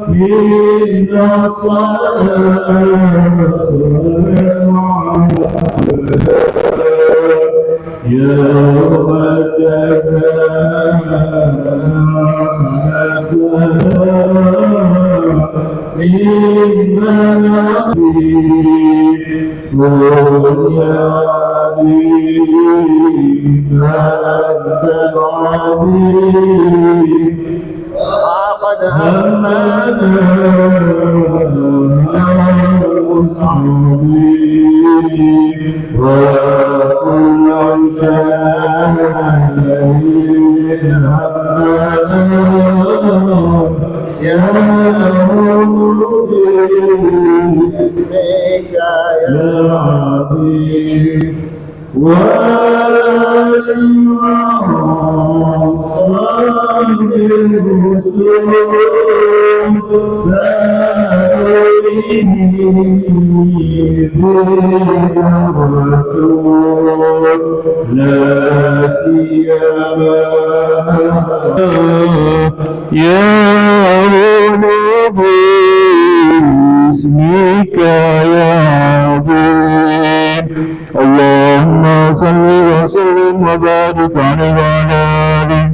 منا صلاة يوم الجزاء منا العظيم أنت العظيم قد همنا العظيم وكل شيء همنا يا باسمك يا عظيم ولا للعصام الرسول سائرين بالرسول لا سيما يا رب باسمك يا عظيم اللهم صل وسلم وبارك عليه وعلى آله.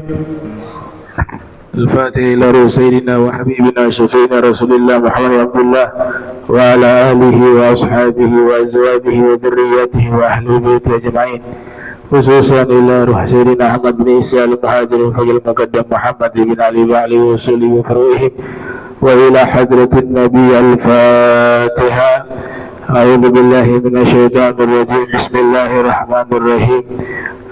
الفاتح إلى روح سيدنا وحبيبنا شفيعنا رسول الله محمد عبد الله وعلى آله وأصحابه وأزواجه وذرياته وأهل بيته أجمعين، خصوصا إلى روح سيدنا أحمد بن عيسى المهاجر الفقيه المقدم محمد بن علي وعلي وصوله وفروعهم، وإلى حضرة النبي. الفاتحة. أعوذ بالله من الشيطان الرجيم. بسم الله الرحمن الرحيم.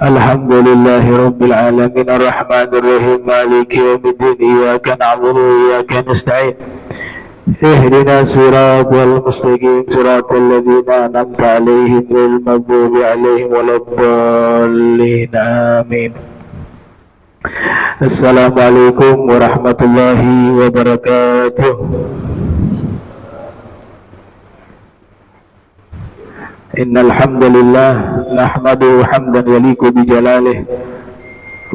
الحمد لله رب العالمين الرحمن الرحيم مالك يوم الدين إياك نعبد وإياك نستعين اهدنا الصراط المستقيم صراط الذين أنعمت عليهم غير المغضوب عليهم ولا الضالين آمين. Assalamualaikum warahmatullahi wabarakatuh. Innal hamdalillah nahmaduhu hamdan yaliqu bi jalalihi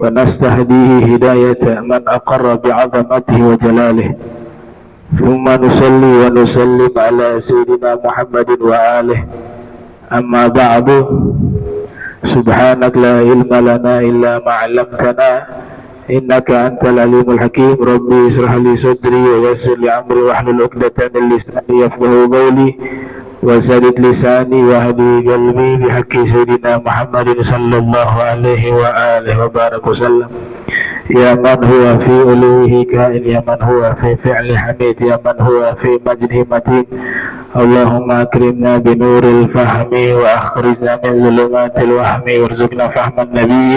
wa nastahdihi hidayata man aqarra bi 'azamatihi wa jalalihi. Thumma nusalli wa nusallim ala sayyidina Muhammadin wa alihi. Amma ba'du. Subhanak la ilma lana illa ma 'allamtana innaka antal alimul hakim. Rabbi israh li sadri wa yassir li amri wahlul 'uqdatam min lisani yafqahu qawli وزادت لساني وهدي قلبي بحق سيدنا محمد صلى الله عليه وآله وبارك وسلم. يا من هو في علوه كائن، يا من هو في فعل حميد، يا من هو في مجده متين. اللهم أكرمنا بنور الفهم وأخرجنا من ظلمات الوهم وارزقنا فهم النبي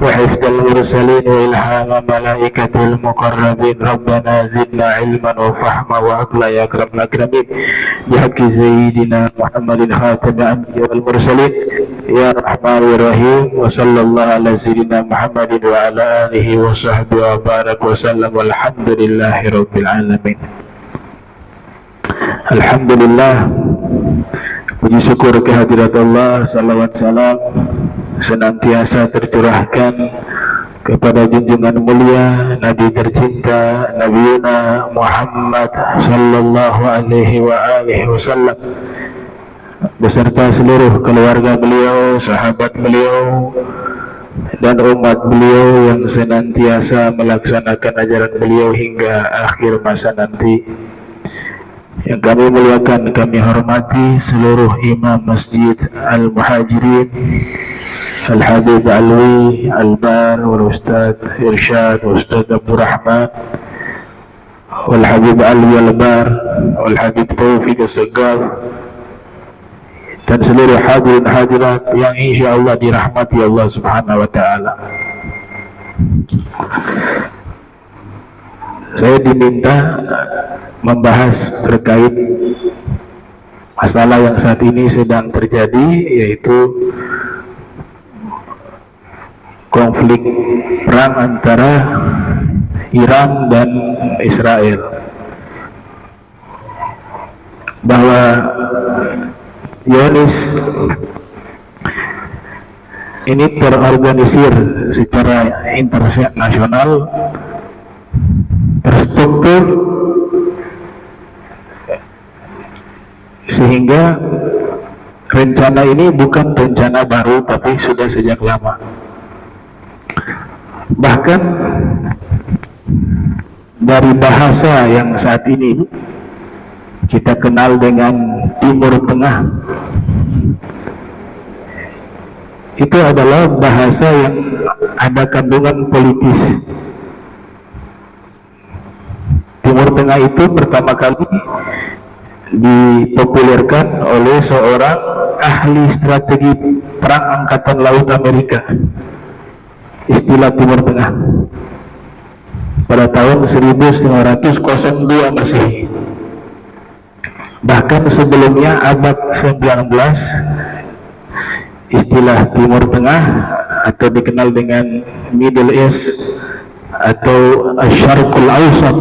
وحفظ المرسلين وإلهام ملائكة المقربين. ربنا زدنا علما وفهما وعقلا يا أكرم الأكرمين بحق سيدنا محمد خاتم الأنبياء والمرسلين يا رحمن الرحيم. وصلى الله على سيدنا محمد وعلى آله وصحبه وبارك وسلم والحمد لله رب العالمين. Alhamdulillah, puji syukur kehadirat Allah, salawat salam senantiasa tercurahkan kepada junjungan mulia Nabi tercinta Nabi Muhammad sallallahu alaihi wa alihi wasallam beserta seluruh keluarga beliau, sahabat beliau dan umat beliau yang senantiasa melaksanakan ajaran beliau hingga akhir masa nanti. Yang kami muliakan, kami hormati seluruh imam Masjid Al-Muhajirin, Al-Habib Alwi, Al-Bar, Wal-Ustadz Irsyad, Ustadz Abdul Rahman, Wal-Habib Alwi Al-Bar, Wal-Habib Taufiq As-Segaf, dan seluruh hadirin hadirat yang insya Allah dirahmati Allah Subhanahu wa Ta'ala. Saya diminta membahas terkait masalah yang saat ini sedang terjadi, yaitu konflik perang antara Iran dan Israel. Bahwa Zionis ini terorganisir secara internasional terstruktur sehingga rencana ini bukan rencana baru tapi sudah sejak lama. Bahkan dari bahasa yang saat ini kita kenal dengan Timur Tengah, itu adalah bahasa yang ada kandungan politis. Timur Tengah itu pertama kali dipopulerkan oleh seorang ahli strategi perang angkatan laut Amerika, istilah Timur Tengah, pada tahun 1902 Masehi. Bahkan sebelumnya abad 19, istilah Timur Tengah atau dikenal dengan Middle East atau Asy-Syarqul Awsat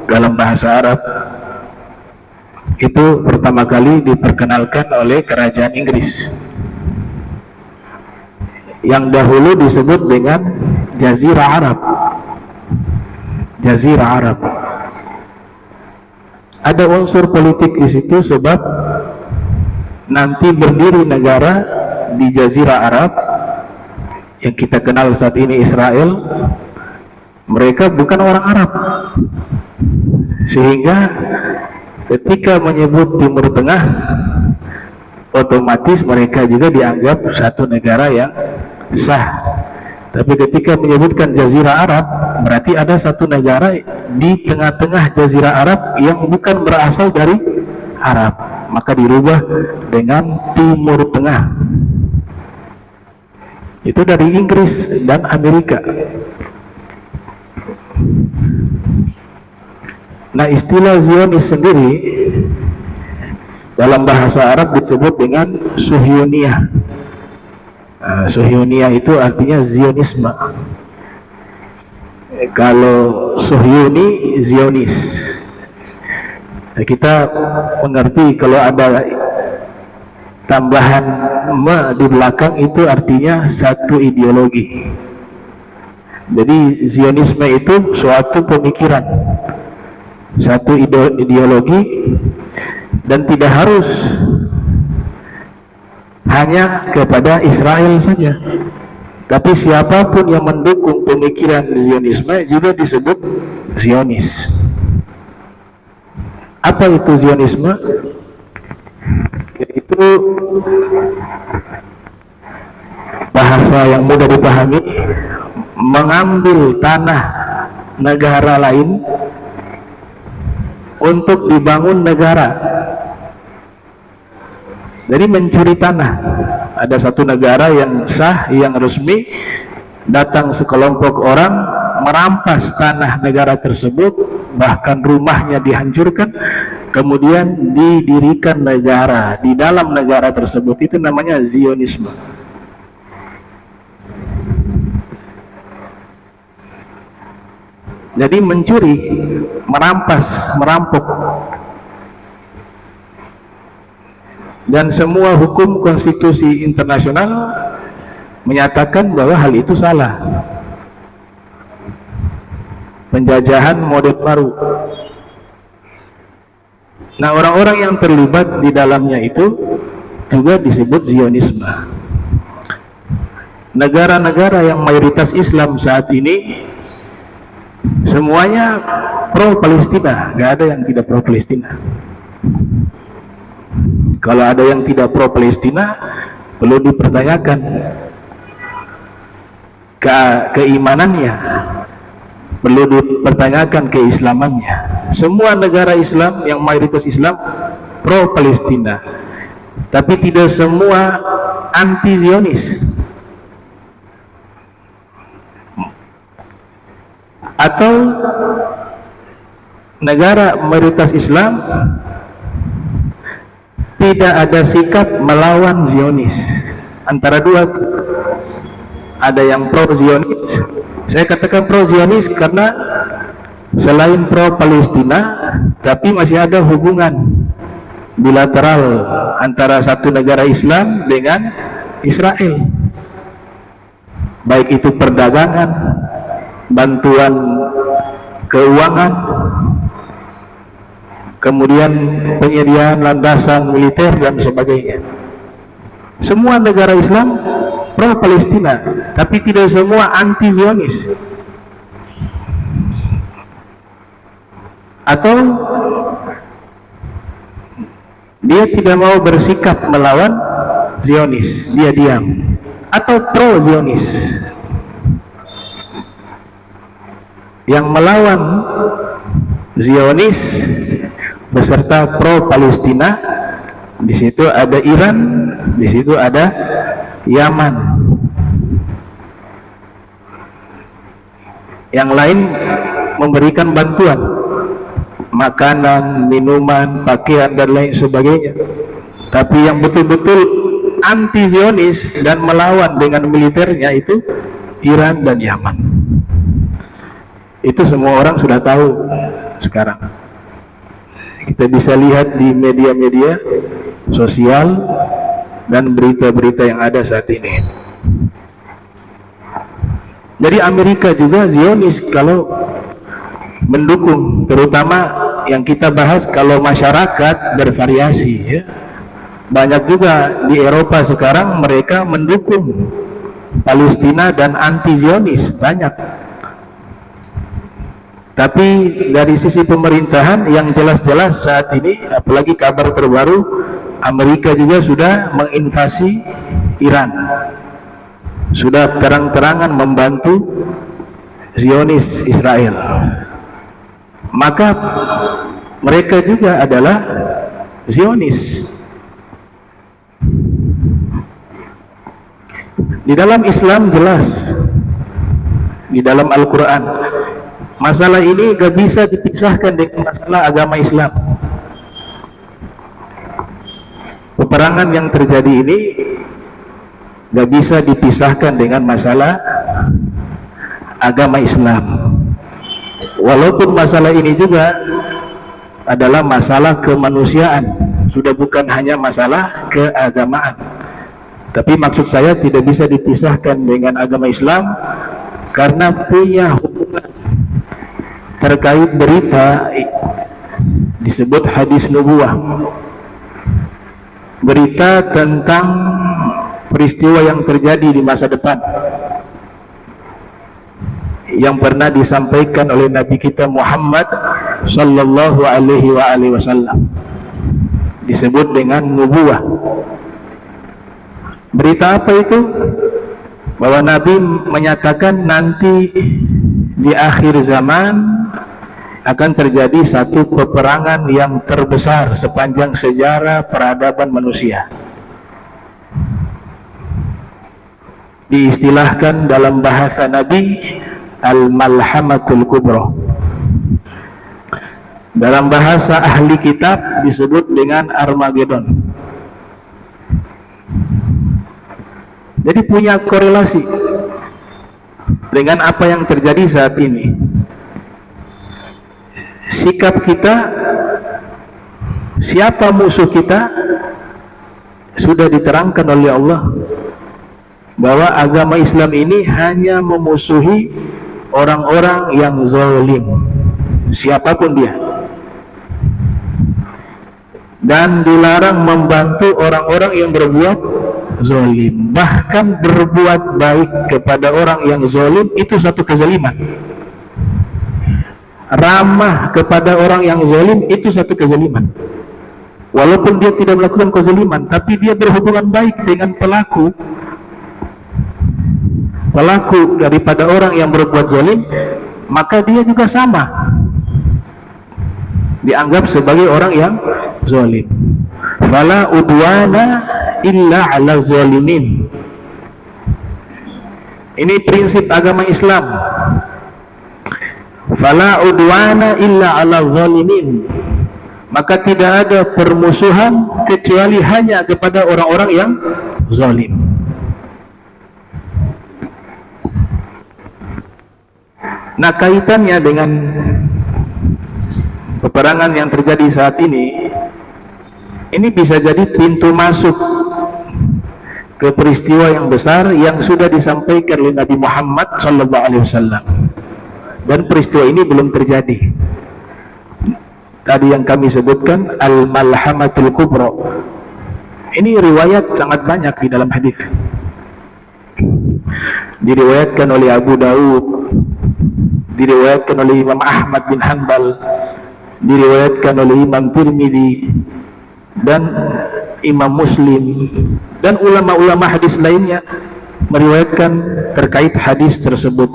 dalam bahasa Arab, itu pertama kali diperkenalkan oleh kerajaan Inggris yang dahulu disebut dengan Jazirah Arab. Jazirah Arab. Ada unsur politik di situ sebab nanti berdiri negara di Jazirah Arab yang kita kenal saat ini Israel, mereka bukan orang Arab, sehingga ketika menyebut Timur Tengah otomatis mereka juga dianggap satu negara yang sah. Tapi ketika menyebutkan Jazirah Arab, berarti ada satu negara di tengah-tengah Jazirah Arab yang bukan berasal dari Arab, maka dirubah dengan Timur Tengah. Itu dari Inggris dan Amerika. Nah, istilah Zionis sendiri dalam bahasa Arab disebut dengan Suhyuniyah. Suhyuniyah itu artinya Zionisme. Kalau Suhyuni, Zionis. Nah, kita mengerti kalau ada tambahan ma di belakang itu artinya satu ideologi. Jadi Zionisme itu suatu pemikiran, satu ideologi, dan tidak harus hanya kepada Israel saja, tapi siapapun yang mendukung pemikiran Zionisme juga disebut Zionis. Apa itu Zionisme? Itu bahasa yang mudah dipahami, mengambil tanah negara lain untuk dibangun negara. Jadi mencuri tanah. Ada satu negara yang sah, yang resmi, datang sekelompok orang merampas tanah negara tersebut, bahkan rumahnya dihancurkan, kemudian didirikan negara di dalam negara tersebut. Itu namanya Zionisme. Jadi mencuri, merampas, merampok. Dan semua hukum konstitusi internasional menyatakan bahwa hal itu salah. Penjajahan model baru. Nah, orang-orang yang terlibat di dalamnya itu juga disebut Zionisme. Negara-negara yang mayoritas Islam saat ini semuanya pro Palestina, nggak ada yang tidak pro Palestina. Kalau ada yang tidak pro Palestina, perlu dipertanyakan keimanannya, perlu dipertanyakan keislamannya. Semua negara Islam yang mayoritas Islam pro Palestina, tapi tidak semua anti Zionis. Atau negara mayoritas Islam tidak ada sikap melawan Zionis. Antara dua, ada yang pro Zionis. Saya katakan pro Zionis karena selain pro Palestina, tapi masih ada hubungan bilateral antara satu negara Islam dengan Israel, baik itu perdagangan, bantuan keuangan, kemudian penyediaan landasan militer dan sebagainya. Semua negara Islam pro Palestina, tapi tidak semua anti Zionis. Atau dia tidak mau bersikap melawan Zionis, dia diam, atau pro Zionis. Yang melawan Zionis beserta pro Palestina, di situ ada Iran, di situ ada Yaman. Yang lain memberikan bantuan, makanan, minuman, pakaian dan lain sebagainya. Tapi yang betul-betul anti Zionis dan melawan dengan militernya itu Iran dan Yaman. Itu semua orang sudah tahu sekarang. Kita bisa lihat di media-media sosial dan berita-berita yang ada saat ini. Jadi Amerika juga Zionis kalau mendukung, terutama yang kita bahas kalau masyarakat bervariasi ya. Banyak juga di Eropa sekarang mereka mendukung Palestina dan anti Zionis, banyak. Tapi dari sisi pemerintahan yang jelas-jelas saat ini, apalagi kabar terbaru, Amerika juga sudah menginvasi Iran, sudah terang-terangan membantu Zionis Israel. Maka mereka juga adalah Zionis. Di dalam Islam jelas, di dalam Al-Quran, masalah ini gak bisa dipisahkan dengan masalah agama Islam. Peperangan yang terjadi ini gak bisa dipisahkan dengan masalah agama Islam. Walaupun masalah ini juga adalah masalah kemanusiaan, sudah bukan hanya masalah keagamaan. Tapi maksud saya tidak bisa dipisahkan dengan agama Islam karena punya hubungan terkait berita disebut hadis nubuah, berita tentang peristiwa yang terjadi di masa depan yang pernah disampaikan oleh Nabi kita Muhammad sallallahu alaihi wasallam, disebut dengan nubuah. Berita apa itu? Bahwa Nabi menyatakan nanti di akhir zaman akan terjadi satu peperangan yang terbesar sepanjang sejarah peradaban manusia. Diistilahkan dalam bahasa Nabi Al-Malhamatul Kubra. Dalam bahasa ahli kitab disebut dengan Armageddon. Jadi punya korelasi dengan apa yang terjadi saat ini. Sikap kita, siapa musuh kita, sudah diterangkan oleh Allah bahwa agama Islam ini hanya memusuhi orang-orang yang zalim, siapapun dia, dan dilarang membantu orang-orang yang berbuat zalim. Bahkan berbuat baik kepada orang yang zalim itu satu kezaliman. Ramah kepada orang yang zalim itu satu kezaliman. Walaupun dia tidak melakukan kezaliman, tapi dia berhubungan baik dengan pelaku daripada orang yang berbuat zalim, maka dia juga sama dianggap sebagai orang yang zalim. Fala udwana illa ala zalimin. Ini prinsip agama Islam. Fala udwana illa ala zalimin. Maka tidak ada permusuhan kecuali hanya kepada orang-orang yang zalim. Nah, kaitannya dengan peperangan yang terjadi saat ini bisa jadi pintu masuk ke peristiwa yang besar yang sudah disampaikan oleh Nabi Muhammad sallallahu alaihi wasallam dan peristiwa ini belum terjadi. Tadi yang kami sebutkan al-malhamatul kubra, ini riwayat sangat banyak di dalam hadis. Diriwayatkan oleh Abu Daud, diriwayatkan oleh Imam Ahmad bin Hanbal, diriwayatkan oleh Imam Tirmidzi dan Imam Muslim, dan ulama-ulama hadis lainnya meriwayatkan terkait hadis tersebut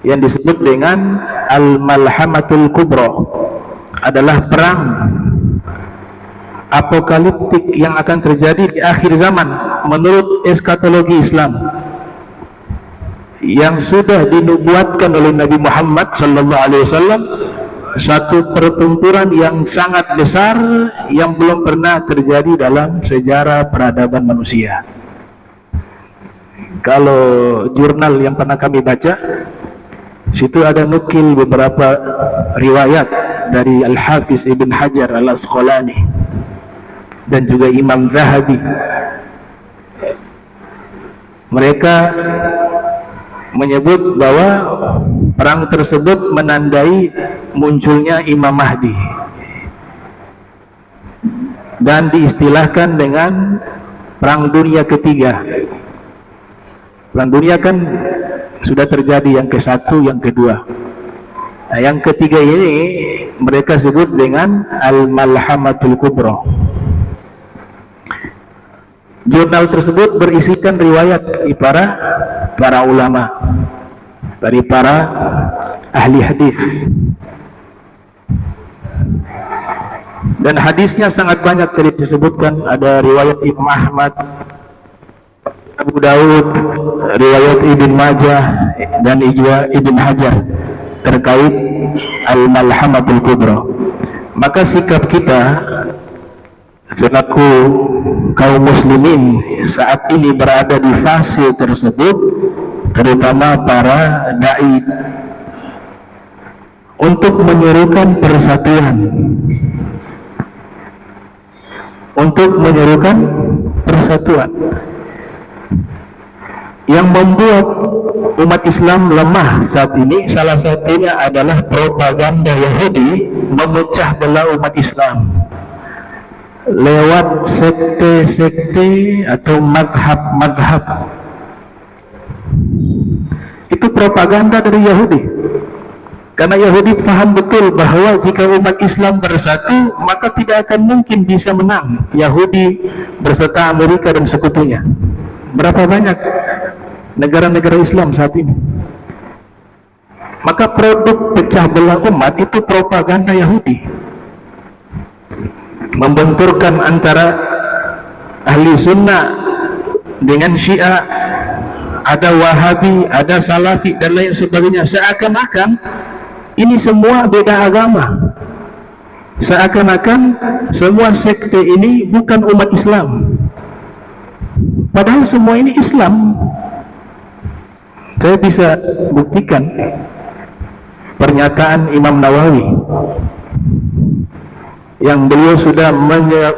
yang disebut dengan al-malhamatul kubra, adalah perang apokaliptik yang akan terjadi di akhir zaman menurut eskatologi Islam, yang sudah dinubuatkan oleh Nabi Muhammad SAW. Satu pertempuran yang sangat besar yang belum pernah terjadi dalam sejarah peradaban manusia. Kalau jurnal yang pernah kami baca, situ ada nukil beberapa riwayat dari Al-Hafiz Ibn Hajar Al-Asqalani dan juga Imam Zahabi. Mereka menyebut bahwa perang tersebut menandai munculnya Imam Mahdi dan diistilahkan dengan Perang Dunia Ketiga. Perang dunia kan sudah terjadi, yang ke-1, yang kedua. Nah, yang ketiga ini mereka sebut dengan al-malhamatul kubra. Jurnal tersebut berisikan riwayat dari para ulama, dari para ahli hadis, dan hadisnya sangat banyak tadi disebutkan. Ada riwayat Imam Ahmad, Abu Daud, riwayat Ibn Majah dan Ibn Hajar terkait al-malhamatul kubra. Maka sikap kita selaku kaum muslimin saat ini berada di fase tersebut, terutama para dai, untuk menyerukan persatuan, yang membuat umat Islam lemah saat ini. Salah satunya adalah propaganda Yahudi memecah belah umat Islam lewat sekte-sekte atau madhab. Itu propaganda dari Yahudi, karena Yahudi paham betul bahwa jika umat Islam bersatu maka tidak akan mungkin bisa menang Yahudi berserta Amerika dan sekutunya. Berapa banyak negara-negara Islam saat ini? Maka produk pecah belah umat itu propaganda Yahudi, membenturkan antara ahli sunnah dengan syiah, ada wahabi, ada salafi dan lain sebagainya, seakan-akan ini semua beda agama, seakan-akan semua sekte ini bukan umat Islam, padahal semua ini Islam. Saya bisa buktikan pernyataan Imam Nawawi yang beliau sudah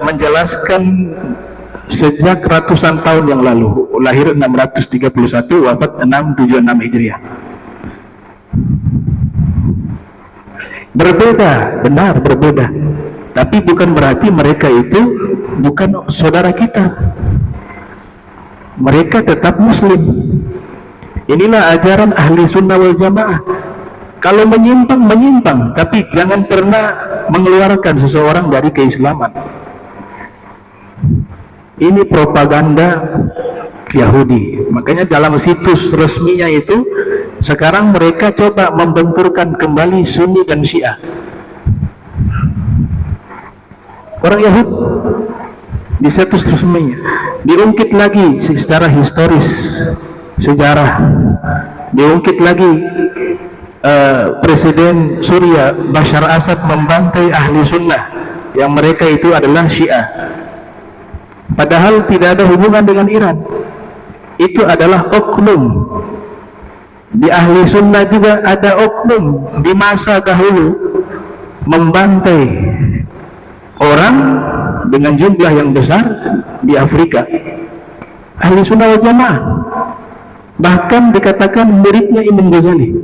menjelaskan sejak ratusan tahun yang lalu. Lahir 631, wafat 676 Hijriah. Berbeda, benar berbeda, tapi bukan berarti mereka itu bukan saudara kita. Mereka tetap muslim. Inilah ajaran ahli sunnah wal jamaah. Kalau menyimpang, tapi jangan pernah mengeluarkan seseorang dari keislaman. Ini propaganda Yahudi. Makanya dalam situs resminya itu sekarang mereka coba membenturkan kembali Sunni dan Syiah. Orang Yahudi di situs resminya diungkit lagi secara historis, sejarah, diungkit lagi Presiden Suriah Bashar Assad membantai ahli sunnah yang mereka itu adalah Syiah, padahal tidak ada hubungan dengan Iran. Itu adalah oknum. Di ahli sunnah juga ada oknum di masa dahulu membantai orang dengan jumlah yang besar di Afrika. Ahli sunnah wal jamaah, bahkan dikatakan muridnya Imam Ghazali.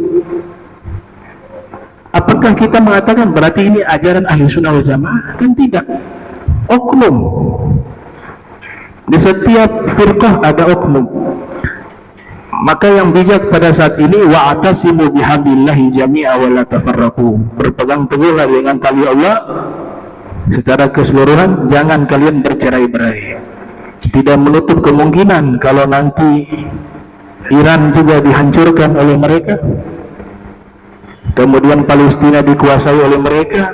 Apakah kita mengatakan berarti ini ajaran ahli sunnah wal jamaah? Kan tidak. Oknum. Di setiap firqah ada oknum. Maka yang bijak pada saat ini, wa'tasimu bihablillahi jami'a wa la tafarraqu. Berpegang teguhlah dengan tali Allah secara keseluruhan, jangan kalian bercerai-berai. Tidak menutup kemungkinan kalau nanti Iran juga dihancurkan oleh mereka, kemudian Palestina dikuasai oleh mereka,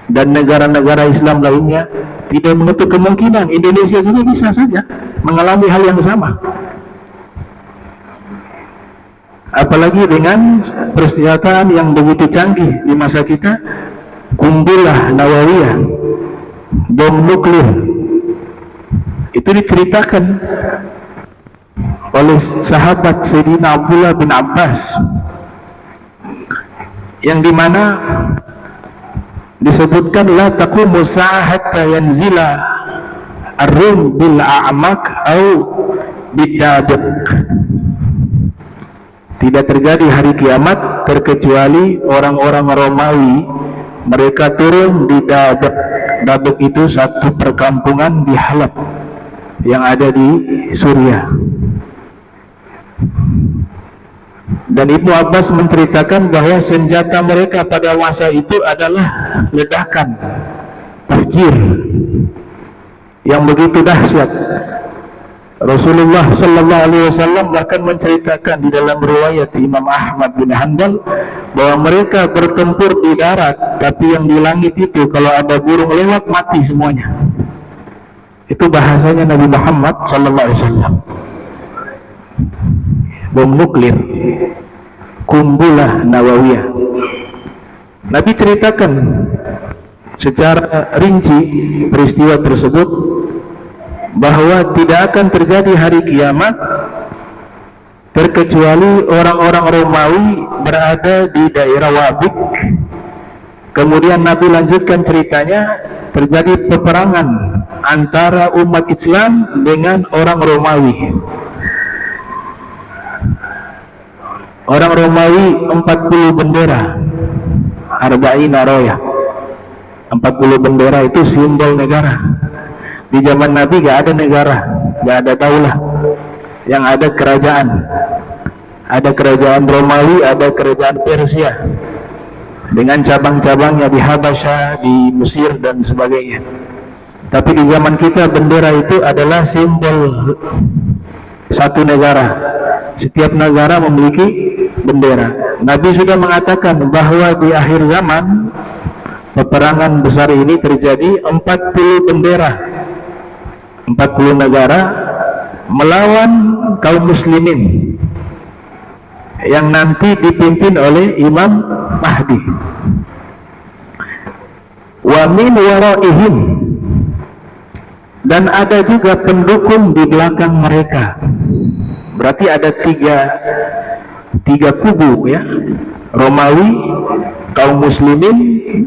dan negara-negara Islam lainnya, tidak menutup kemungkinan Indonesia juga bisa saja mengalami hal yang sama. Apalagi dengan persenjataan yang begitu canggih di masa kita, kumpulah Nawawiyah, bom nuklir, itu diceritakan oleh sahabat Sayyidina Abdullah bin Abbas, yang dimana disebutkan la taqumu sa'ah hatta yanzila ar-rum bil a'maq au bidabq. Tidak terjadi hari kiamat terkecuali orang-orang Romawi mereka turun di Dabq. Dabq itu satu perkampungan di Halab yang ada di Suriah. Dan Ibnu Abbas menceritakan bahwa senjata mereka pada masa itu adalah ledakan, tafjir, yang begitu dahsyat. Rasulullah Sallallahu Alaihi Wasallam bahkan menceritakan di dalam riwayat Imam Ahmad bin Hanbal bahwa mereka bertempur di darat, tapi yang di langit itu kalau ada burung lewat mati semuanya. Itu bahasanya Nabi Muhammad Sallallahu Alaihi Wasallam. Bom nuklir, kumpulah Nawawiyah. Nabi ceritakan secara rinci peristiwa tersebut, bahwa tidak akan terjadi hari kiamat terkecuali orang-orang Romawi berada di daerah Wabik. Kemudian Nabi lanjutkan ceritanya, terjadi peperangan antara umat Islam dengan orang Romawi. Orang Romawi 40 bendera, arba'ina roya. 40 bendera itu simbol negara. Di zaman Nabi gak ada negara, gak ada daulah, yang ada kerajaan. Ada kerajaan Romawi, ada kerajaan Persia dengan cabang-cabangnya di Habasyah, di Mesir dan sebagainya. Tapi di zaman kita bendera itu adalah simbol satu negara. Setiap negara memiliki bendera. Nabi sudah mengatakan bahwa di akhir zaman peperangan besar ini terjadi, 40 bendera, 40 negara melawan kaum muslimin yang nanti dipimpin oleh Imam Mahdi. Wa min waraihim, dan ada juga pendukung di belakang mereka. Berarti ada tiga kubu ya, Romawi, kaum muslimin,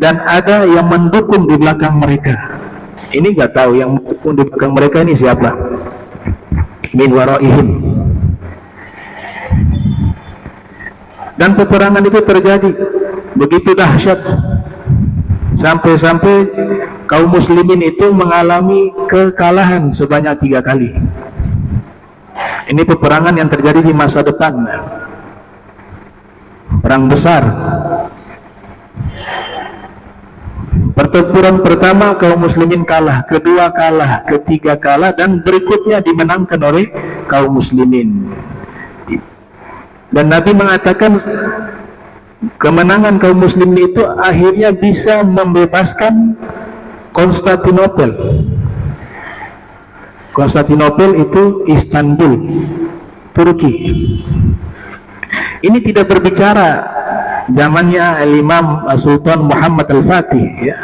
dan ada yang mendukung di belakang mereka. Ini nggak tahu yang mendukung di belakang mereka ini siapa. Min waraihim. Dan peperangan itu terjadi begitu dahsyat, sampai-sampai kaum muslimin itu mengalami kekalahan sebanyak 3 kali. Ini peperangan yang terjadi di masa depan, perang besar. Pertempuran pertama kaum muslimin kalah, kedua kalah, ketiga kalah, dan berikutnya dimenangkan oleh kaum muslimin. Dan Nabi mengatakan kemenangan kaum muslimin itu akhirnya bisa membebaskan Konstantinopel. Konstantinopel itu Istanbul, Turki. Ini tidak berbicara zamannya Imam Sultan Muhammad Al-Fatih ya.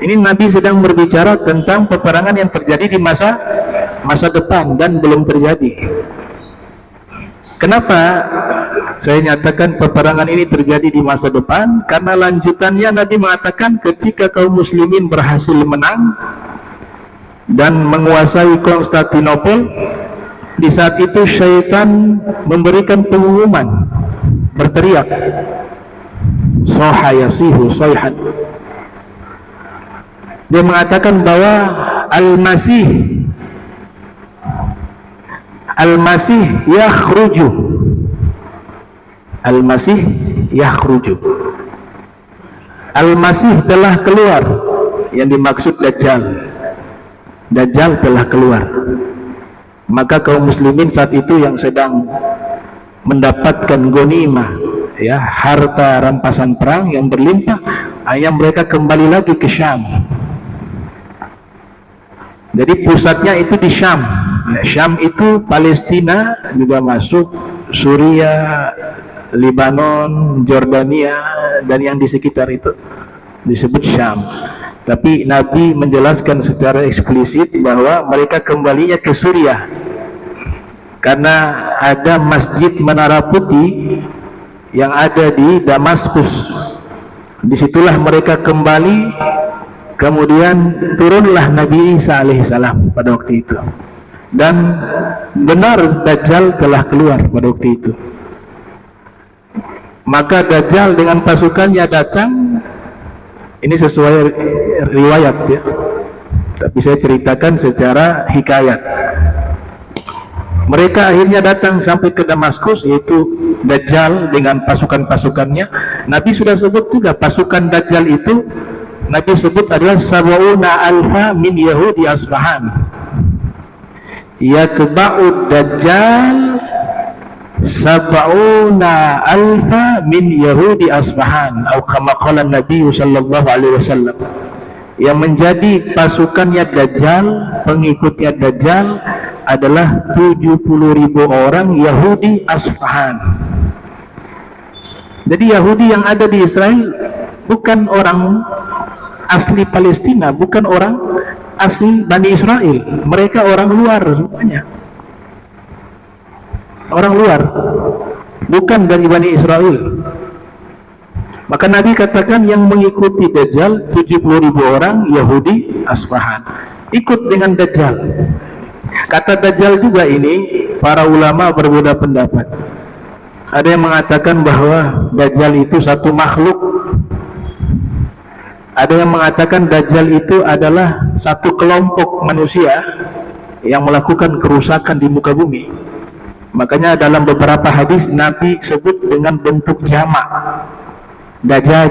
Ini Nabi sedang berbicara tentang peperangan yang terjadi di masa depan dan belum terjadi. Kenapa saya nyatakan peperangan ini terjadi di masa depan? Karena lanjutannya Nabi mengatakan ketika kaum muslimin berhasil menang dan menguasai Konstantinopel, di saat itu syaitan memberikan pengumuman, berteriak, soha yasihu soyhan. Dia mengatakan bahwa Al-Masih yakhruju. Al-Masih yakhruju. Al-Masih telah keluar. Yang dimaksud Dajjal. Dajjal telah keluar. Maka kaum muslimin saat itu yang sedang mendapatkan ghanimah, ya, harta rampasan perang yang berlimpah, hanya mereka kembali lagi ke Syam. Jadi pusatnya itu di Syam. Syam itu Palestina juga masuk, Suriah, Lebanon, Jordania, dan yang di sekitar itu disebut Syam. Tapi Nabi menjelaskan secara eksplisit bahwa mereka kembalinya ke Suriah karena ada Masjid Menara Putih yang ada di Damaskus. Disitulah mereka kembali. Kemudian turunlah Nabi Isa alaihissalam pada waktu itu, dan benar Dajjal telah keluar pada waktu itu. Maka Dajjal dengan pasukannya datang. Ini sesuai riwayat, ya, tapi saya ceritakan secara hikayat. Mereka akhirnya datang sampai ke Damaskus, yaitu Dajjal dengan pasukan-pasukannya. Nabi sudah sebut juga pasukan Dajjal itu, Nabi sebut adalah sab'una alfa min Yahudi Asfahan. Yatba'ud Dajjal sab'una alfa min Yahudi Asfahan, atau kama qala Nabi sallallahu alaihi wasallam. Yang menjadi pasukannya Dajjal, pengikutnya Dajjal adalah 70.000 orang Yahudi Asfahan. Jadi Yahudi yang ada di Israel bukan orang asli Palestina, bukan orang asli Bani Israel, mereka orang luar semuanya. Orang luar, bukan dari Bani Israel. Maka Nabi katakan yang mengikuti Dajjal 70.000 orang Yahudi Asfahan, ikut dengan Dajjal. Kata Dajjal juga ini para ulama berbeda pendapat. Ada yang mengatakan bahwa Dajjal itu satu makhluk. Ada yang mengatakan Dajjal itu adalah satu kelompok manusia yang melakukan kerusakan di muka bumi. Makanya dalam beberapa hadis Nabi sebut dengan bentuk jamak, Dajjal.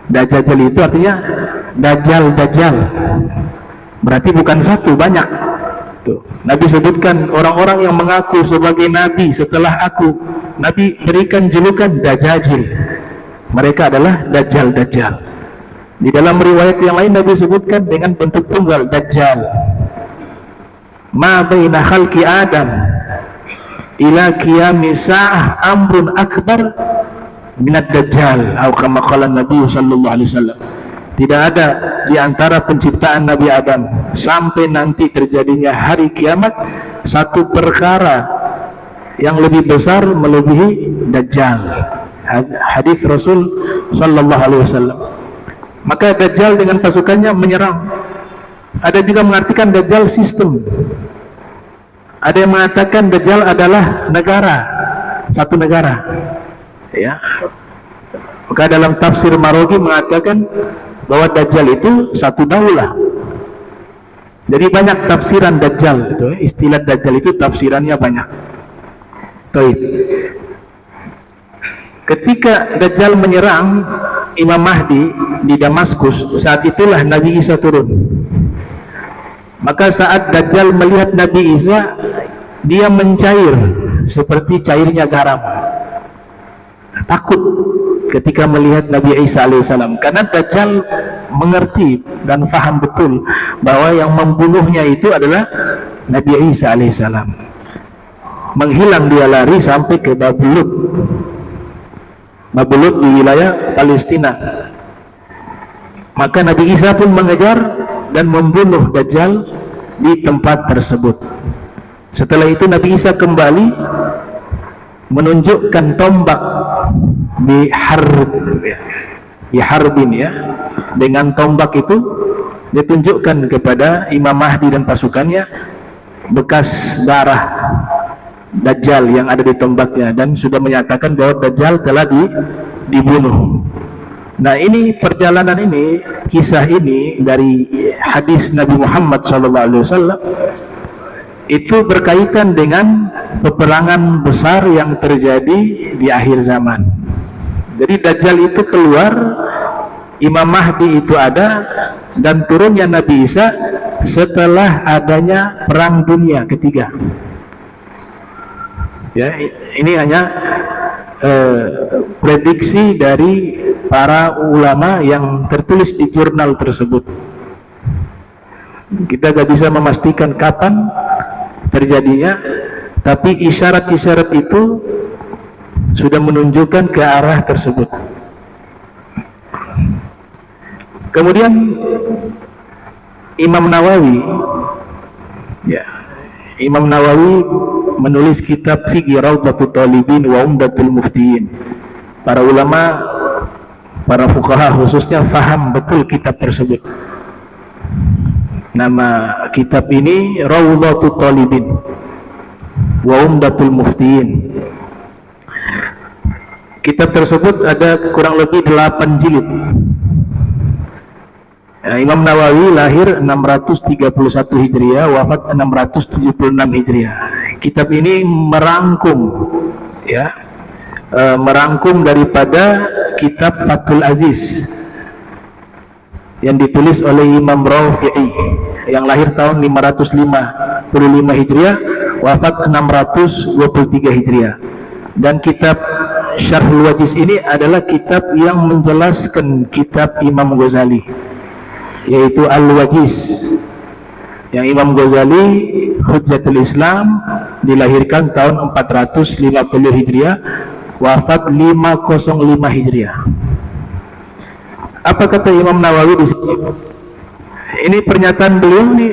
Dajjal itu artinya Dajjal. Berarti bukan satu, banyak. Tuh. Nabi sebutkan orang-orang yang mengaku sebagai Nabi setelah aku. Nabi berikan julukan Dajjal. Mereka adalah Dajjal. Di dalam riwayat yang lain Nabi sebutkan dengan bentuk tunggal, Dajjal. Ma baina khalqi Adam ila qiyamis sa'ah amrun akbar minad Dajjal, atau kama qala Nabi sallallahu alaihi wasallam. Tidak ada di antara penciptaan Nabi Adam sampai nanti terjadinya hari kiamat satu perkara yang lebih besar melebihi Dajjal. Hadis Rasul sallallahu alaihi wasallam. Maka Dajjal dengan pasukannya menyerang. Ada juga mengartikan Dajjal sistem. Ada yang mengatakan Dajjal adalah negara, satu negara, ya. Maka dalam tafsir Marogi mengatakan bahwa Dajjal itu satu daulah. Jadi banyak tafsiran Dajjal itu, istilah Dajjal itu tafsirannya banyak. Baik. Ketika Dajjal menyerang Imam Mahdi di Damaskus, saat itulah Nabi Isa turun. Maka saat Dajjal melihat Nabi Isa, dia mencair seperti cairnya garam. Takut ketika melihat Nabi Isa alaihissalam, karena Dajjal mengerti dan faham betul bahwa yang membunuhnya itu adalah Nabi Isa alaihissalam. Menghilang dia lari sampai ke Babulut di wilayah Palestina. Maka Nabi Isa pun mengejar dan membunuh Dajjal di tempat tersebut. Setelah itu Nabi Isa kembali menunjukkan tombak di harbin, ya. Dengan tombak itu ditunjukkan kepada Imam Mahdi dan pasukannya bekas darah Dajjal yang ada di tombaknya, dan sudah menyatakan bahwa Dajjal telah dibunuh. Nah, ini perjalanan ini, kisah ini dari hadis Nabi Muhammad SAW itu berkaitan dengan peperangan besar yang terjadi di akhir zaman. Jadi Dajjal itu keluar, Imam Mahdi itu ada, dan turunnya Nabi Isa setelah adanya perang dunia ketiga. Ya, ini hanya prediksi dari para ulama yang tertulis di jurnal tersebut. Kita gak bisa memastikan kapan terjadinya, tapi isyarat-isyarat itu sudah menunjukkan ke arah tersebut. Kemudian Imam Nawawi, ya, Imam Nawawi menulis kitab Fiqh Rawdatul Talibin wa Umdatul Muftiyin. Para ulama, para fuqaha khususnya faham betul kitab tersebut. Nama kitab ini Rawdatul Talibin wa Umdatul Muftiyin. Kitab tersebut ada kurang lebih 8 jilid. Imam Nawawi lahir 631 Hijriah, wafat 676 Hijriah. Kitab ini merangkum, ya, merangkum daripada kitab Fathul Aziz yang ditulis oleh Imam Rafi'i yang lahir tahun 555 Hijriah, wafat 623 Hijriah. Dan kitab Syarhul Wajiz ini adalah kitab yang menjelaskan kitab Imam Ghazali, yaitu Al-Wajiz, yang Imam Ghazali Hujjatul Islam dilahirkan tahun 450 Hijriah, wafat 505 Hijriah. Apa kata Imam Nawawi di sini? Ini pernyataan beliau nih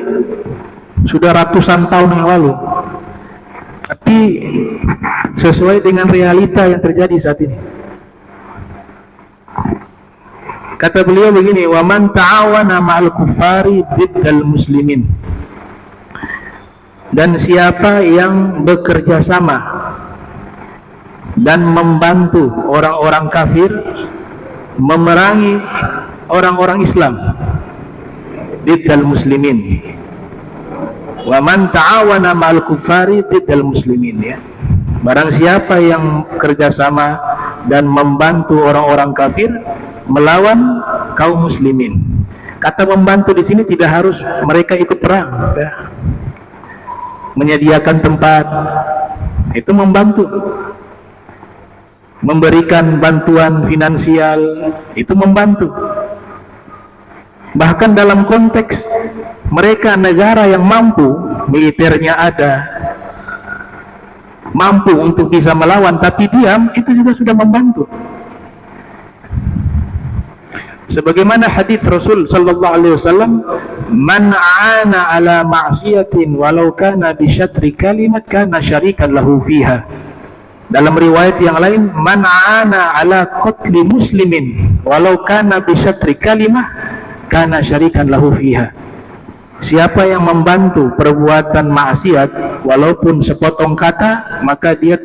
sudah ratusan tahun yang lalu, tapi sesuai dengan realita yang terjadi saat ini. Kata beliau begini, wa man ta'awana ma'al kuffari diddal muslimin. Dan siapa yang bekerja sama dan membantu orang-orang kafir memerangi orang-orang Islam, diddal muslimin. Wa man ta'awana ma'al kuffari diddal muslimin, ya. Barang siapa yang kerjasama dan membantu orang-orang kafir melawan kaum muslimin. Kata membantu di sini tidak harus mereka ikut perang, ya. Menyediakan tempat itu membantu, memberikan bantuan finansial itu membantu. Bahkan dalam konteks mereka negara yang mampu, militernya ada, mampu untuk bisa melawan tapi diam, itu juga sudah membantu. Sebagaimana hadis Rasul sallallahu alaihi wasallam, man aana ala ma'siyatin walau kana bi syatri kalimat kana syarikan lahu fiha. Dalam riwayat yang lain, man aana ala qatli muslimin walau kana bi syatri kalimah kana syarikan lahu fiha. Siapa yang membantu perbuatan maksiat walaupun sepotong kata, maka dia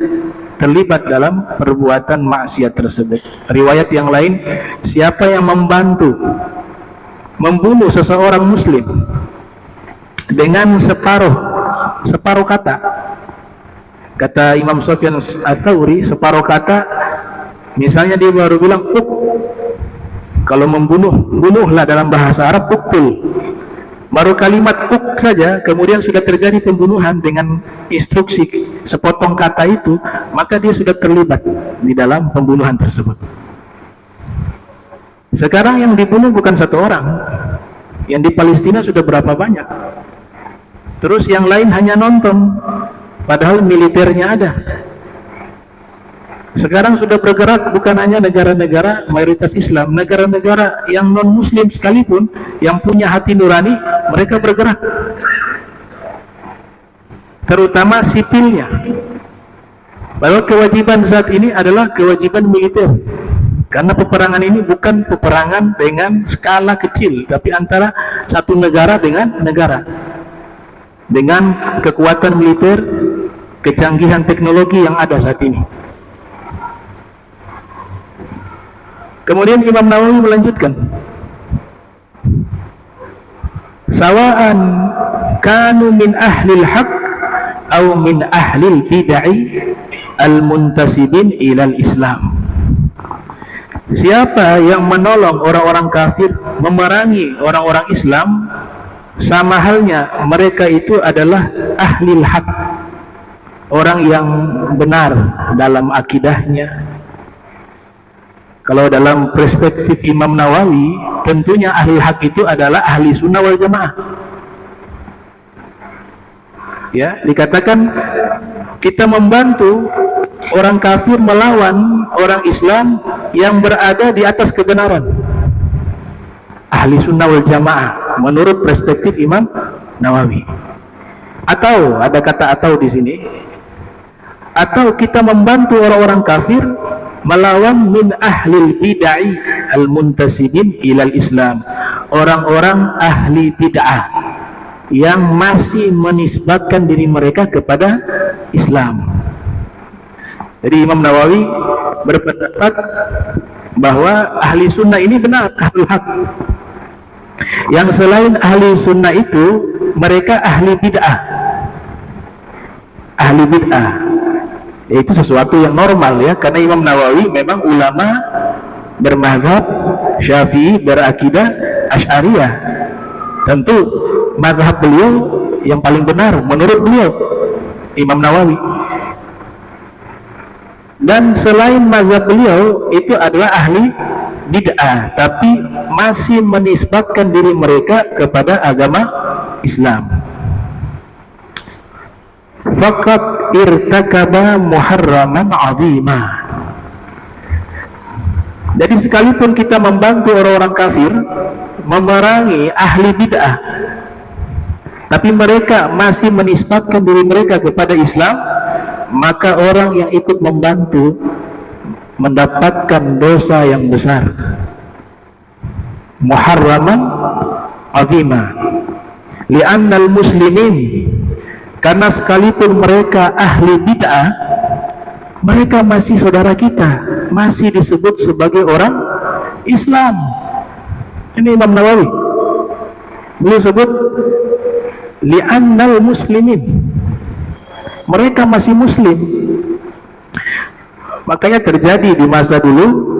terlibat dalam perbuatan maksiat tersebut. Riwayat yang lain, siapa yang membantu membunuh seseorang muslim dengan separuh kata, kata Imam Sufyan Ats-Tsauri, separuh kata, misalnya dia baru bilang kalau membunuh, bunuhlah dalam bahasa Arab uktul. Baru kalimat saja, kemudian sudah terjadi pembunuhan dengan instruksi sepotong kata itu, maka dia sudah terlibat di dalam pembunuhan tersebut. Sekarang yang dibunuh bukan satu orang, yang di Palestina sudah berapa banyak. Terus yang lain hanya nonton, padahal militernya ada. Sekarang sudah bergerak bukan hanya negara-negara mayoritas Islam, negara-negara yang non-muslim sekalipun yang punya hati nurani, mereka bergerak, terutama sipilnya. Padahal kewajiban saat ini adalah kewajiban militer, karena peperangan ini bukan peperangan dengan skala kecil, tapi antara satu negara dengan negara, dengan kekuatan militer, kecanggihan teknologi yang ada saat ini. Kemudian Imam Nawawi melanjutkan, sawa'an kanu min ahlil haq atau min ahlil bid'ah al-muntasibin ilal Islam. Siapa yang menolong orang-orang kafir, memerangi orang-orang Islam, sama halnya mereka itu adalah ahlil haq, orang yang benar dalam akidahnya. Kalau dalam perspektif Imam Nawawi, tentunya ahli hak itu adalah ahli sunnah wal jamaah. Ya, dikatakan kita membantu orang kafir melawan orang Islam yang berada di atas kebenaran. Ahli sunnah wal jamaah menurut perspektif Imam Nawawi. Atau ada kata atau di sini. Atau kita membantu orang-orang kafir melawan min ahlil bid'ah al-muntasibin ilal Islam, orang-orang ahli bid'ah yang masih menisbatkan diri mereka kepada Islam. Jadi Imam Nawawi berpendapat bahwa ahli sunnah ini benar, ahlul haq. Yang selain ahli sunnah itu mereka ahli bid'ah. Ahli bid'ah itu sesuatu yang normal ya, karena Imam Nawawi memang ulama bermazhab Syafi'i, berakidah Asy'ariyah. Tentu mazhab beliau yang paling benar menurut beliau, Imam Nawawi. Dan selain mazhab beliau itu adalah ahli bid'ah, tapi masih menisbatkan diri mereka kepada agama Islam. Faqat irtakaba muharraman azimah. Jadi sekalipun kita membantu orang-orang kafir memerangi ahli bid'ah, tapi mereka masih menisbatkan diri mereka kepada Islam, maka orang yang ikut membantu mendapatkan dosa yang besar. Muharraman azimah. Li'annal muslimin, karena sekalipun mereka ahli bid'ah, mereka masih saudara kita, masih disebut sebagai orang Islam. Ini Imam Nawawi beliau sebut li'annal muslimin, mereka masih muslim. Makanya terjadi di masa dulu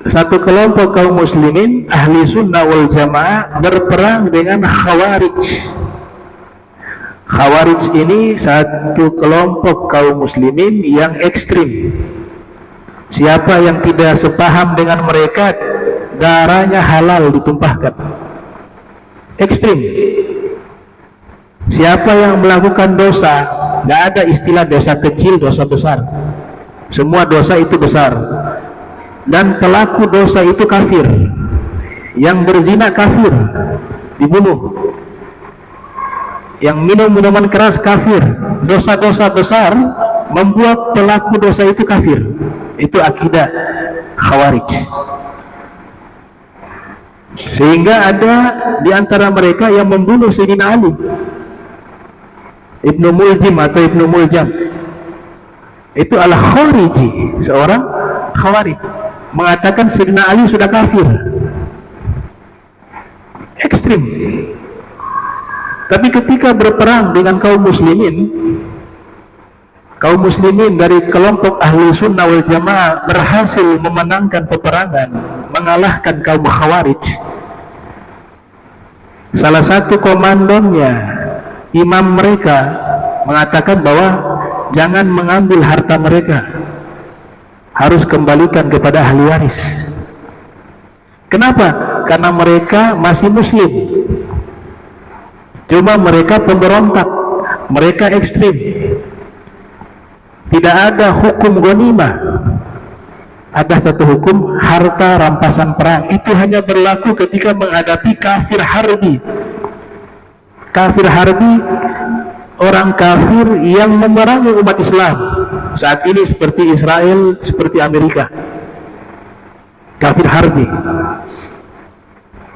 satu kelompok kaum muslimin ahli sunnah wal jamaah berperang dengan khawarij. Khawarij ini satu kelompok kaum muslimin yang ekstrim. Siapa yang tidak sepaham dengan mereka, darahnya halal ditumpahkan. Ekstrim. Siapa yang melakukan dosa, tidak ada istilah dosa kecil, dosa besar. Semua dosa itu besar. Dan pelaku dosa itu kafir. Yang berzina kafir, dibunuh. Yang minum minuman keras kafir. Dosa-dosa besar membuat pelaku dosa itu kafir. Itu akidah khawarij. Sehingga ada di antara mereka yang membunuh Sayyidina Ali, Ibnu Muljim atau Ibnu Muljam. Itu al-Khariji, seorang khawarij, mengatakan Sayyidina Ali sudah kafir. Ekstrim. Tapi ketika berperang dengan kaum muslimin dari kelompok ahli sunnah wal jamaah berhasil memenangkan peperangan, mengalahkan kaum khawarij. Salah satu komandonya, imam mereka, mengatakan bahwa jangan mengambil harta mereka, harus kembalikan kepada ahli waris. Kenapa? Karena mereka masih muslim, cuma mereka pemberontak, mereka ekstrim. Tidak ada hukum ghanimah, ada satu hukum harta rampasan perang. Itu hanya berlaku ketika menghadapi kafir harbi. Kafir harbi, orang kafir yang memerangi umat Islam saat ini, seperti Israel, seperti Amerika. Kafir harbi.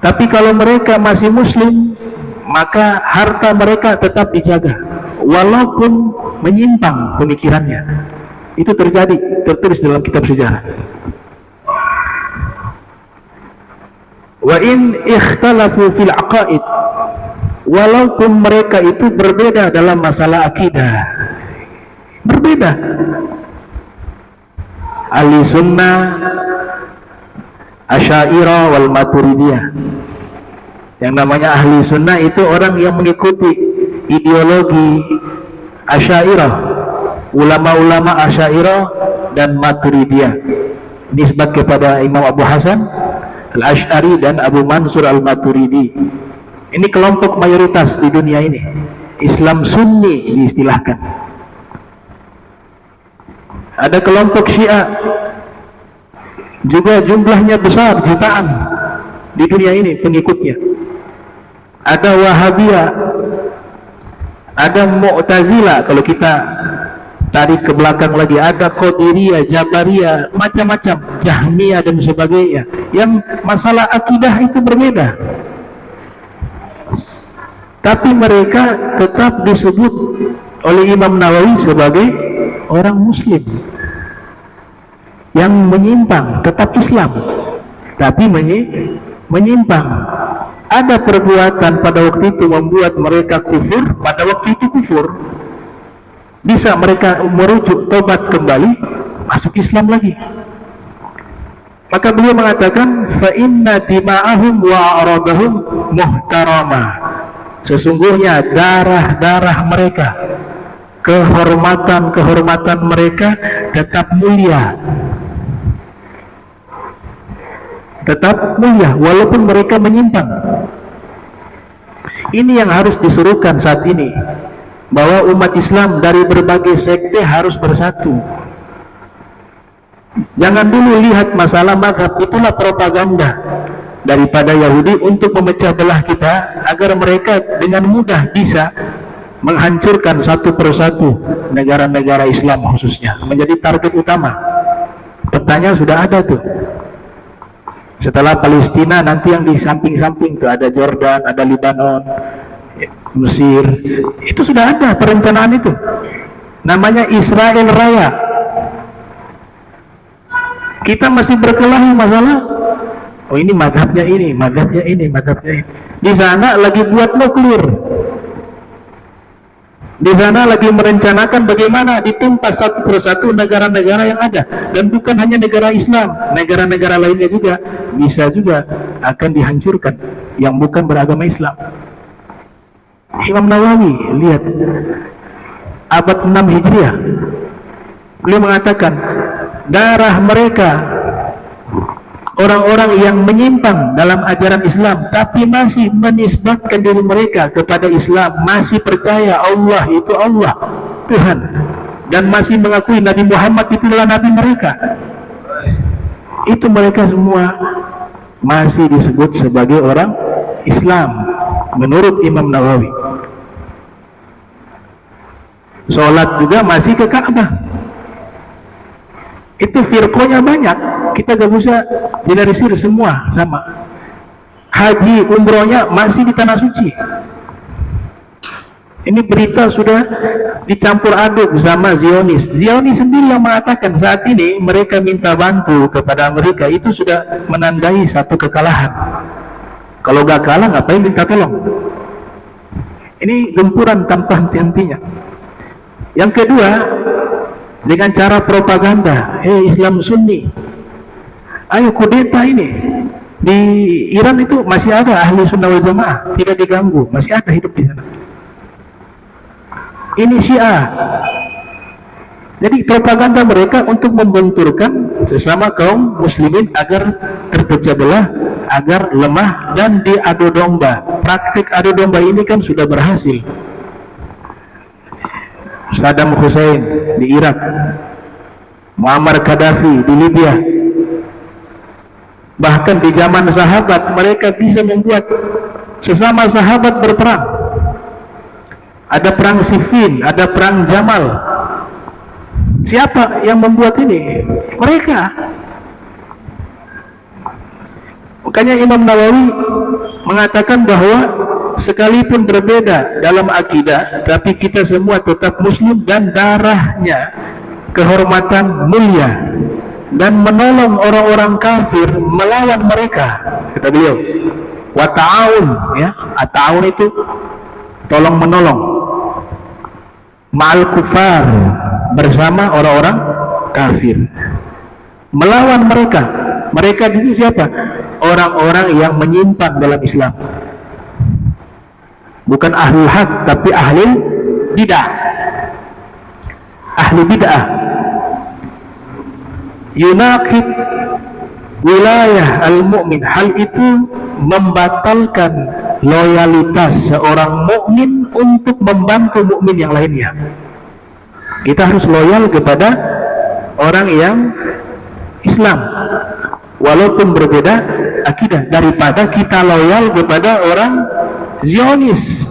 Tapi kalau mereka masih muslim, maka harta mereka tetap dijaga walaupun menyimpang pemikirannya. Itu terjadi, tertulis dalam kitab sejarah. Wa in ikhtalafu fil aqaid, walaupun mereka itu berbeda dalam masalah akidah, berbeda. Ahli sunnah, Asy'ariyah wal Maturidiyah. Yang namanya ahli sunnah itu orang yang mengikuti ideologi Asy'ariyah, ulama-ulama Asy'ariyah dan Maturidiyah, nisbat kepada Imam Abu Hasan Al-Asy'ari dan Abu Mansur Al-Maturidi. Ini kelompok mayoritas di dunia ini. Islam Sunni diistilahkan. Ada kelompok Syiah, juga jumlahnya besar, jutaan di dunia ini pengikutnya. Ada Wahabiyah, ada Mu'tazilah, kalau kita tarik ke belakang lagi, ada Qadiriyah, Jabariyah, macam-macam, Jahmiyah dan sebagainya. Yang masalah akidah itu berbeda, tapi mereka tetap disebut oleh Imam Nawawi sebagai orang muslim yang menyimpang, tetap Islam tapi menyimpang. Ada perbuatan pada waktu itu membuat mereka kufur, pada waktu itu kufur, bisa mereka merujuk, tobat kembali, masuk Islam lagi. Maka beliau mengatakan, fa inna dima'ahum wa a'radahum muhtarama, sesungguhnya darah-darah mereka, kehormatan mereka tetap mulia, walaupun mereka menyimpang. Ini yang harus diserukan saat ini, bahwa umat Islam dari berbagai sekte harus bersatu. Jangan dulu lihat masalah mazhab, itulah propaganda daripada Yahudi untuk memecah belah kita, agar mereka dengan mudah bisa menghancurkan satu persatu negara-negara Islam, khususnya menjadi target utama. Petanya sudah ada tuh. Setelah Palestina, nanti yang di samping-samping tuh ada Jordan, ada Libanon, Mesir. Itu sudah ada perencanaan itu. Namanya Israel Raya. Kita masih berkelahi masalah, oh ini madhabnya ini, madhabnya ini, madhabnya ini. Di sana lagi buat nuklir. Di sana lagi merencanakan bagaimana ditumpas satu persatu negara-negara yang ada, dan bukan hanya negara Islam, negara-negara lainnya juga bisa juga akan dihancurkan yang bukan beragama Islam. Imam Nawawi, lihat, abad 6 Hijriah, beliau mengatakan darah mereka, orang-orang yang menyimpang dalam ajaran Islam tapi masih menisbatkan diri mereka kepada Islam, masih percaya Allah itu Allah, Tuhan, dan masih mengakui Nabi Muhammad itu adalah Nabi mereka, itu mereka semua masih disebut sebagai orang Islam menurut Imam Nawawi. Sholat juga masih ke Ka'bah. Itu firqonya banyak, kita gak bisa generalisir semua sama. Haji umrohnya masih di tanah suci. Ini berita sudah dicampur aduk sama Zionis. Zionis sendiri yang mengatakan saat ini mereka minta bantu kepada Amerika, itu sudah menandai satu kekalahan. Kalau gak kalah ngapain minta tolong? Ini gempuran tanpa henti-hentinya. Yang kedua, dengan cara propaganda, Islam Sunni, ayo kudeta ini. Di Iran itu masih ada ahli sunnah wal jamaah, tidak diganggu, masih ada hidup di sana. Ini Syiah. Jadi propaganda mereka untuk membenturkan sesama kaum muslimin agar terpecah belah, agar lemah dan diadu domba. Praktik adu domba ini kan sudah berhasil. Saddam Hussein di Irak, Muammar Gaddafi di Libya, bahkan di zaman sahabat mereka bisa membuat sesama sahabat berperang. Ada perang Siffin, ada perang Jamal. Siapa yang membuat ini? Mereka. Makanya Imam Nawawi mengatakan bahwa sekalipun berbeda dalam akidah, tapi kita semua tetap muslim, dan darahnya, kehormatan, mulia, dan menolong orang-orang kafir melawan mereka. Kata beliau, wa ta'awun, ya, at-ta'awun itu tolong menolong, ma'al kufar, bersama orang-orang kafir, melawan mereka. Mereka di sini siapa? Orang-orang yang menyimpang dalam Islam, bukan ahlul haq tapi ahlul bid'ah. Ahli bid'ah yunaqid wilayah al-mu'min, hal itu membatalkan loyalitas seorang mukmin untuk membantu mukmin yang lainnya. Kita harus loyal kepada orang yang Islam walaupun berbeda akidah, daripada kita loyal kepada orang Zionis.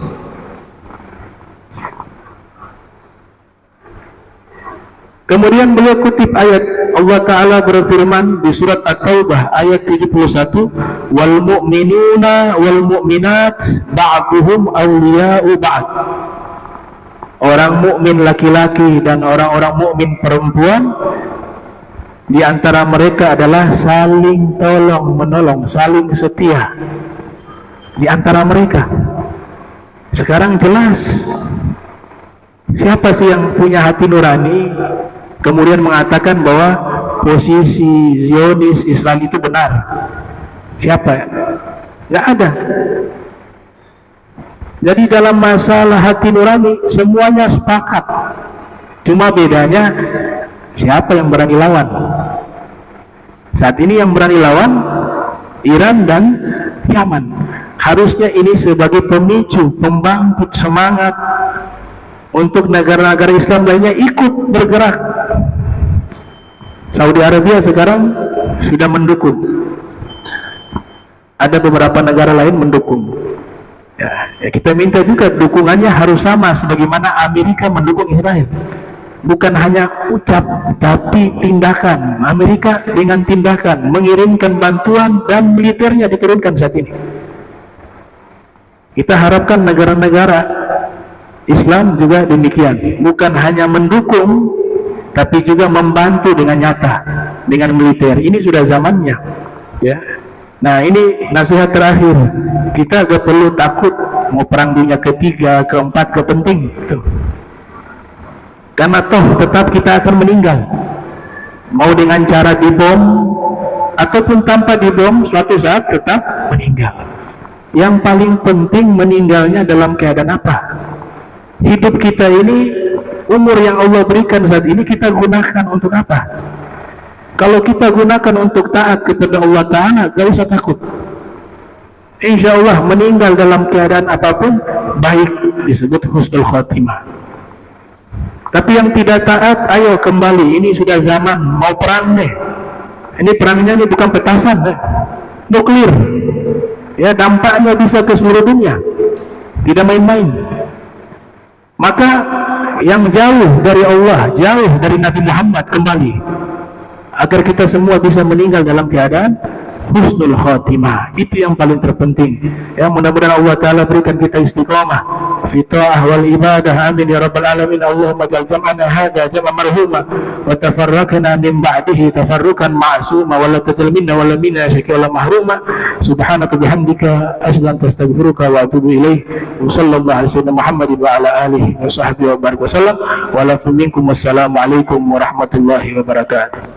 Kemudian beliau kutip ayat Allah Ta'ala berfirman di surat At-Taubah ayat 71, wal mu'minuna wal mu'minat ba'duhum awliya'u ba'd. Orang mukmin laki-laki dan orang-orang mukmin perempuan di antara mereka adalah saling tolong menolong, saling setia di antara mereka. Sekarang jelas siapa sih yang punya hati nurani kemudian mengatakan bahwa posisi Zionis Islam itu benar? Siapa? Nggak ada. Jadi dalam masalah hati nurani semuanya sepakat, cuma bedanya siapa yang berani lawan. Saat ini yang berani lawan Iran dan Yaman. Harusnya ini sebagai pemicu, pembangkit semangat untuk negara-negara Islam lainnya ikut bergerak. Saudi Arabia sekarang sudah mendukung, ada beberapa negara lain mendukung. Ya, kita minta juga dukungannya harus sama sebagaimana Amerika mendukung Israel. Bukan hanya ucap tapi tindakan. Amerika dengan tindakan mengirimkan bantuan dan militernya diturunkan saat ini. Kita harapkan negara-negara Islam juga demikian, bukan hanya mendukung tapi juga membantu dengan nyata, dengan militer. Ini sudah zamannya, ya. Nah, ini nasihat terakhir. Kita agak perlu takut mau perang dunia ketiga, keempat, kepenting gitu. Karena toh tetap kita akan meninggal, mau dengan cara dibom ataupun tanpa dibom, suatu saat tetap meninggal. Yang paling penting meninggalnya dalam keadaan apa? Hidup kita ini, umur yang Allah berikan saat ini kita gunakan untuk apa? Kalau kita gunakan untuk taat kepada Allah Ta'ala, gak usah takut. Insya Allah meninggal dalam keadaan apapun baik, disebut husnul khotimah. Tapi yang tidak taat, ayo kembali, ini sudah zaman mau perang nih. Ini perangnya ini bukan petasan, nuklir. Ya, dampaknya bisa ke seluruh dunia, tidak main-main. Maka yang jauh dari Allah, jauh dari Nabi Muhammad kembali, agar kita semua bisa meninggal dalam keadaan husnul khotimah. Itu yang paling terpenting. Ya, mudah-mudahan Allah Ta'ala berikan kita istiqamah fi ta'ah wal ibadah. Amin ya rabbal alamin. Allahumma ja'al jam'ana hadha jam'an marhuma wa tafarraqna min ba'dihi tafarruqan ma'suma wa la tajal minna wa la minna syaqiyya wa la mahruma. Subhanaka bihamdika asyhadu an astaghfiruka wa atubu ilaik. Wa sallallahu alaihi wasallam Muhammadin wa ala alihi wa sahbihi wa barik wasallam. Wa la minkum wassalamu alaikum warahmatullahi wabarakatuh.